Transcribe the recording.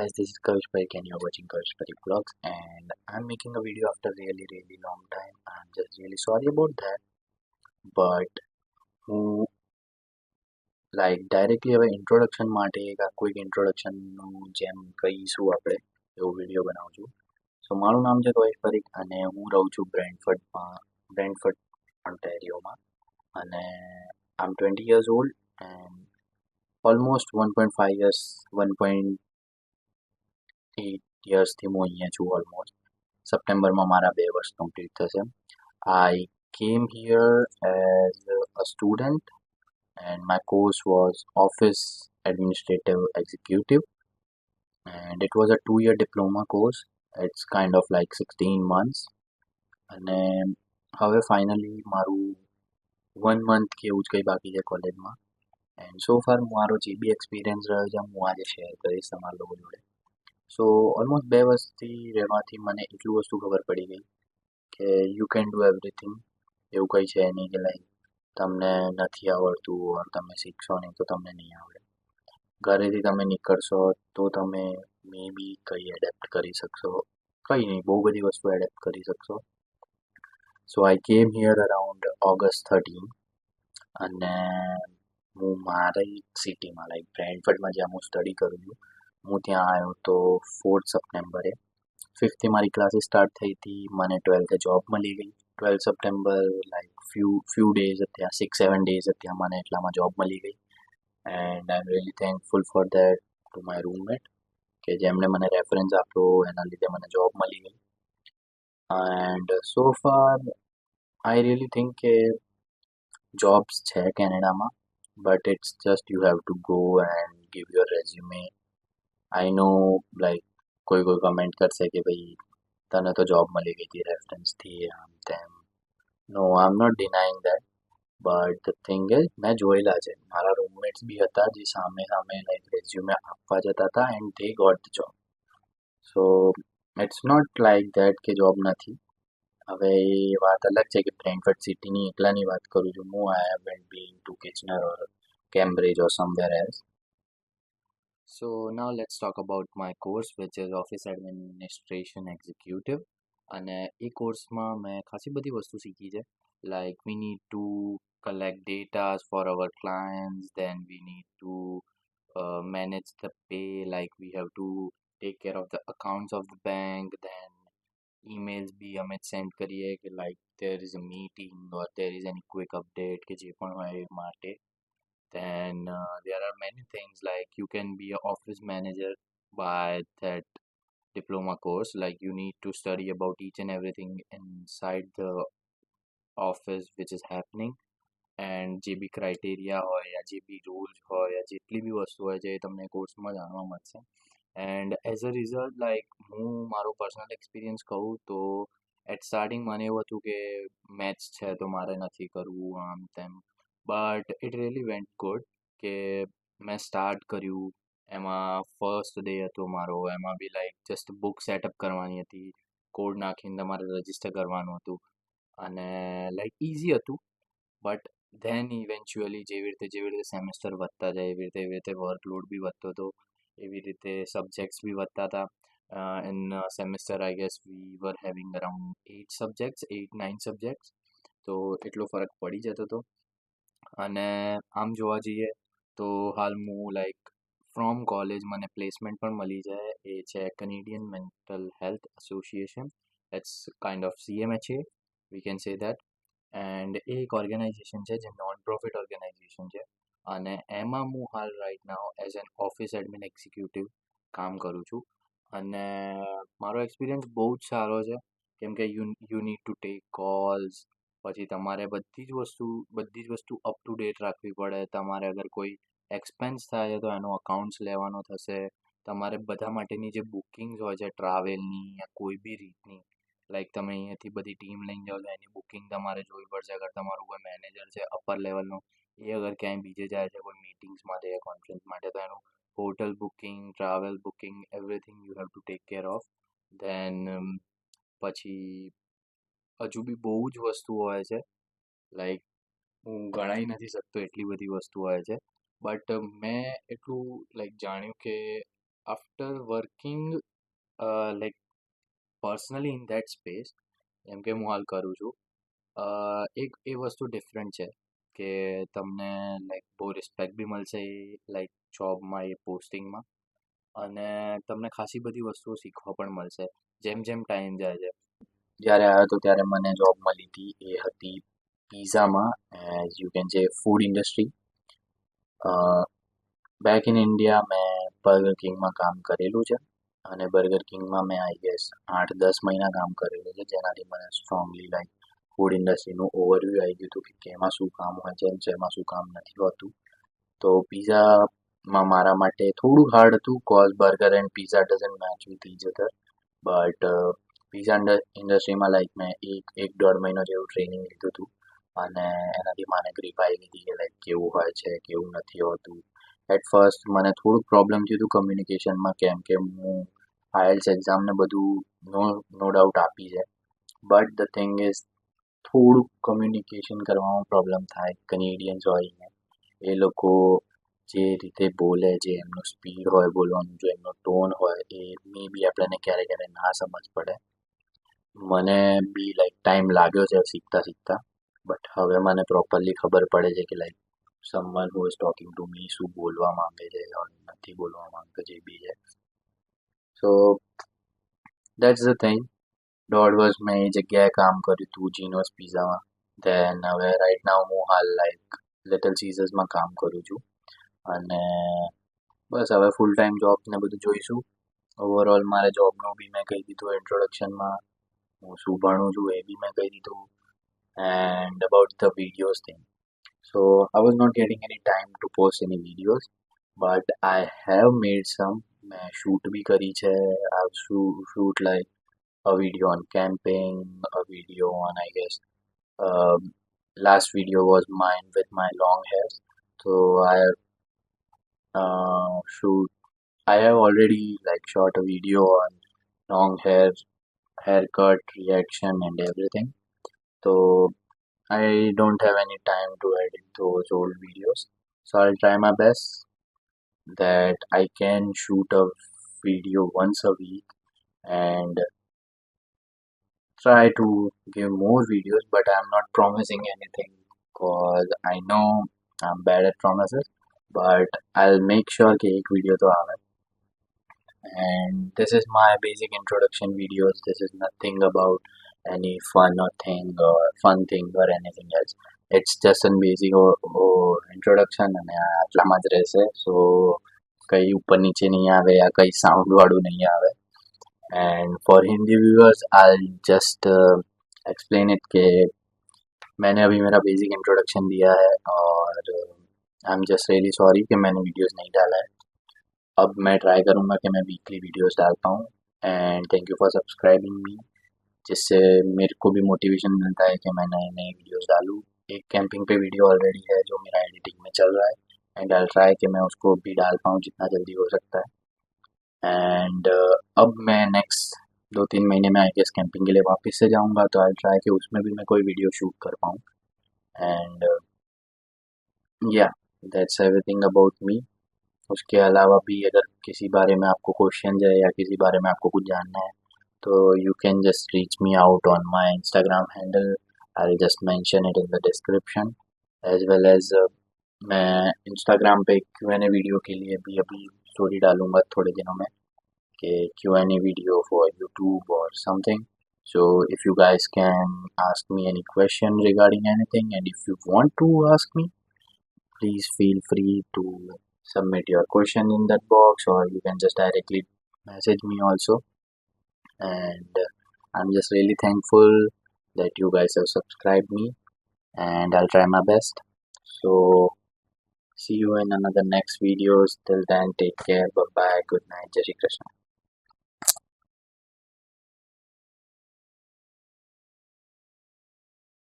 guys, this is Kavish Parik and you're watching Kavish Parik Vlogs, and I'm making a video after really long time. I'm just really sorry about that, but હું directly હવે introduction માટે એક આ quick ઇન્ટ્રોડક્શનનું જેમ કહીશું આપણે એવો video બનાવું છું. સો મારું નામ છે કવિશ પરીખ અને હું રહું છું બ્રેન્ટફર્ડ ઓન્ટેરિયોમાં, અને આઈ એમ 20 years old and almost 1.5 years 1.8 yearsથી હું અહીંયા છું. ઓલમોસ્ટ સપ્ટેમ્બરમાં મારા 2 વર્ષ કમ્પ્લીટ થશે. I came here as a student and my course was Office Administrative Executive, and it was a 2-year diploma course. It's kind of like 16 months, અને હવે finally મારું 1 month કે એવું જ કંઈ બાકી છે કોલેજમાં. એન્ડ સો ફાર મારો જે બી એક્સપિરિયન્સ રહ્યો છે હું આજે શેર કરીશ તમારા લોકો જોડે. સો ઓલમોસ્ટ 2 વર્ષથી રહેવાથી મને એટલું વસ્તુ ખબર પડી ગઈ કે યુ કેન ડુ એવરીથિંગ. એવું કંઈ છે નહીં કે લાઈક તમને નથી આવડતું ઓર તમે શીખશો નહીં તો તમને નહીં આવડે. ઘરેથી તમે નીકળશો તો તમે મે બી કંઈ એડેપ્ટ કરી શકશો, કંઈ નહીં, બહુ બધી વસ્તુ એડેપ્ટ કરી શકશો. સો આઈ કેમ હિયર અરાઉન્ડ August 13, અને હું મારી સિટીમાં લાઈક બ્રેન્ટફર્ડમાં જ્યાં હું સ્ટડી કરું છું હું ત્યાં આવ્યો તો 4th સપ્ટેમ્બરે. 5th મારી ક્લાસીસ સ્ટાર્ટ થઈ હતી, મને 12th જોબ મળી ગઈ. 12 સપ્ટેમ્બર લાઈક ફ્યુ ડેઝ હતા, 6-7 ડેઝ હતા, મને એટલામાં જોબ મળી ગઈ. And I am really thankful for that to my roommate કે જેમણે મને રેફરન્સ આપ્યો, એના લીધે મને જોબ મળી ગઈ. And so far I really think કે જોબ્સ છે કેનેડામાં, but it's just you have to go and give your resume. I know like કોઈ કમેન્ટ કરશે કે ભાઈ તને તો જોબ મળી ગઈ હતી રેફરન્સથી, આમ તેમ. No, I am not denying that, but the thing is મેં જોયેલા છે, મારા રૂમમેટ્સ બી હતા જે સામે લાઈક રેઝ્યુમે આપવા જતા હતા and they got the job. So it's not like that કે જોબ નથી. હવે એ વાત અલગ છે કે બ્રેન્ટફર્ડ સિટીની એકલાની વાત કરું છું હું. I haven't been to Kitchener or Cambridge or somewhere else. So now let's talk about my course which is Office Administration Executive, અને એ કોર્સમાં મેં ખાસી બધી વસ્તુ શીખી છે. Like we need to collect data for our clients, then we need to manage the pay, like we have to take care of the accounts of the bank, then emails બી અમે send કરીએ કે like there is a meeting or there is any quick update કે જે પણ હોય એ માટે. Then there are many things like you can be an office manager by that diploma course. Like you need to study about each and everything inside the office which is happening, and જે બી criteria હોય યા જે બી rules હોય યા જેટલી બી વસ્તુ હોય છે એ તમને કોર્સમાં જાણવા મળશે. And as a result like હું મારો પર્સનલ એક્સપિરિયન્સ કહું તો એટ સ્ટાર્ટિંગ મને એવું હતું કે મેથ્સ છે તો મારે નથી કરવું આમ તેમ, but it really vent good કે મેં સ્ટાર્ટ કર્યું. એમાં ફર્સ્ટ ડે હતો મારો, એમાં બી લાઈક જસ્ટ બુક સેટઅપ કરવાની હતી, કોડ નાખીને તમારે રજિસ્ટર કરવાનું હતું, અને લાઈક ઇઝી હતું. બટ ધેન ઇવેન્ચ્યુઅલી જેવી રીતે સેમેસ્ટર વધતા જાય એવી રીતે વર્કલોડ બી વધતો હતો, એવી રીતે સબ્જેક્ટ્સ બી વધતા હતા. In semester I guess we were having around 8-9 subjects, તો એટલો ફરક પડી જતો હતો. અને આમ જોવા જઈએ તો હાલ હું લાઈક ફ્રોમ કોલેજ મને પ્લેસમેન્ટ પણ મળી જાય. એ છે Canadian mental health association, it's kind of CMHA, we can say that. And એ એક ઓર્ગેનાઇઝેશન છે જે નોન પ્રોફિટ ઓર્ગેનાઇઝેશન છે, અને એમાં હું હાલ right now as an office admin executive કામ કરું છું. અને મારો એક્સપિરિયન્સ બહુ જ સારો છે, કેમ કે you need to take calls, પછી તમારે બધી જ વસ્તુ અપ ટુ ડેટ રાખવી પડે. તમારે અગર કોઈ એક્સપેન્સ થાય તો એનો અકાઉન્ટ્સ લેવાનો થશે. તમારે બધા માટેની જે બુકિંગ્સ હોય છે ટ્રાવેલની યા કોઈ બી રીતની, લાઈક તમે અહીંયાથી બધી ટીમ લઈને જાઓ તો એની બુકિંગ તમારે જોવી પડશે. અગર તમારું કોઈ મેનેજર છે અપર લેવલનો, એ અગર ક્યાંય બીજે જાય છે કોઈ મીટિંગ્સ માટે યા કોન્ફરન્સ માટે, તો એનું hotel booking, travel booking, everything you have to take care of. Then પછી હજુ બી બહુ જ વસ્તુઓ હોય છે, લાઈક હું ગણાઈ નથી શકતો એટલી બધી વસ્તુ હોય છે. બટ મેં એટલું લાઈક જાણ્યું કે after working like personally in that space, જેમ કે હું હાલ કરું છું, એક એ વસ્તુ ડિફરન્ટ છે કે તમને લાઈક બહુ રિસ્પેક્ટ બી મળશે એ લાઈક જોબમાં, એ પોસ્ટિંગમાં, અને તમને ખાસી બધી વસ્તુઓ શીખવા પણ મળશે જેમ જેમ ટાઈમ જાય છે. જ્યારે આવ્યો હતો ત્યારે મને જોબ મળી હતી, એ હતી પિઝામાં, as you can say food industry. Back in India મેં બર્ગર કિંગમાં કામ કરેલું છે, અને બર્ગર કિંગમાં મેં આઈ ગેસ 8-10 મહિના કામ કરેલું છે, જેનાથી મને સ્ટ્રોંગલી લાઈક ફૂડ ઇન્ડસ્ટ્રીનું ઓવરવ્યૂ આવી ગયું હતું કે એમાં શું કામ હોય છે અને શેમાં શું કામ નથી હોતું. તો પિઝામાં મારા માટે થોડું હાર્ડ હતું cause burger and pizza doesn't match with each other, but pizza ઇન્ડસ્ટ્રીમાં લાઈક મેં એક દોઢ મહિનો જેવું ટ્રેનિંગ લીધું હતું, અને એનાથી મને ગ્રીપ આવી ગઈ હતી કે લાઈક કેવું હોય છે કેવું નથી હોતું. એટ ફર્સ્ટ મને થોડુંક પ્રોબ્લેમ થયું હતું કમ્યુનિકેશનમાં, કેમ કે હું આઈએલ્સ એક્ઝામ ને બધું નો ડાઉટ આપી છે, બટ ધ થિંગ ઇઝ થોડુંક કમ્યુનિકેશન કરવામાં પ્રોબ્લેમ થાય. કનેડિયન્સ હોય એ લોકો જે રીતે બોલે, જે એમનું સ્પીડ હોય બોલવાનું, જો એમનો ટોન હોય, એ મે બી આપણને ક્યારેક ક્યારેક ના સમજ પડે. મને બી લાઈક ટાઈમ લાગ્યો છે શીખતા શીખતા, બટ હવે મને પ્રોપરલી ખબર પડે છે કે like someone who is talking to me શું બોલવા માંગે છે or નથી બોલવા માંગતો, જે બી છે. સો દેટ્સ ધ થિંગ. 1.5 વર્ષ મેં એ જગ્યાએ કામ કર્યું હતું જીનોસ પિઝામાં. દેન હવે રાઈટ નાવ હું હાલ લાઈક લિટલ સીઝર્સમાં કામ કરું છું, અને બસ હવે ફૂલ ટાઈમ જોબ ને બધું જોઈશું. ઓવરઓલ મારે જોબનું બી મેં કહી દીધું ઇન્ટ્રોડક્શનમાં, હું શું ભણું છું એ બી મેં કહી દીધું, and about the videos thing. So I was not getting any time to post any videos, but I have made some. મેં શૂટ બી કરી છે. I shoot like a video on camping, a video on I guess last video was mine with my long hair. So shoot I have already like shot a video on long hair, haircut, reaction and everything. So I don't have any time to edit those old videos. So I'll try my best that I can shoot a video once a week and try to give more videos, but I'm not promising anything because I know I'm bad at promises. But I'll make sure कि एक video तो आवे. And this is my basic introduction videos. This is nothing about any fun thing or anything else. It's just a basic introduction અને આ આટલામાં જ રહેશે. સો કઈ ઉપર નીચે નહીં આવે યા કઈ સાઉન્ડ વાળું નહીં આવે. And for Hindi viewers I'll just explain it कि मैंने अभी मेरा बेसिक इंट्रोडक्शन दिया है, और I am just really sorry कि मैंने वीडियोस नहीं डाला है. अब मैं ट्राई करूँगा कि मैं वीकली वीडियोस डाल पाऊँ. And thank you for subscribing मी, जिससे मेरे को भी मोटिवेशन मिलता है कि मैं नए नए वीडियोस डालूँ. एक कैंपिंग पे वीडियो ऑलरेडी है जो मेरा एडिटिंग में चल रहा है, एंड आई ट्राई कि मैं उसको भी डाल पाऊँ जितना जल्दी हो सकता है. एंड अब मैं नेक्स्ट 2-3 महीने में आई गेस कैंपिंग के लिए वापस से जाऊँगा, तो आई ट्राई कि उसमें भी मैं कोई वीडियो शूट कर पाऊँ. एंड या दैट्स एवरीथिंग अबाउट मी. उसके अलावा भी अगर किसी बारे में आपको क्वेश्चन है या किसी बारे में आपको कुछ जानना है, तो you can just reach me out on my Instagram handle. I will just mention it in the description, as well as मैं इंस्टाग्राम पे Q&A वीडियो के लिए भी अभी स्टोरी डालूंगा थोड़े दिनों में, कि Q&A video for YouTube or something. So if you guys can ask me any question regarding anything, and if you want to ask me, please feel free to submit your question in that box, or you can just directly message me also. And I'm just really thankful that you guys have subscribed me, and I'll try my best. So see you in another next videos. Till then, take care. Bye bye. Good night. Jai Shri Krishna.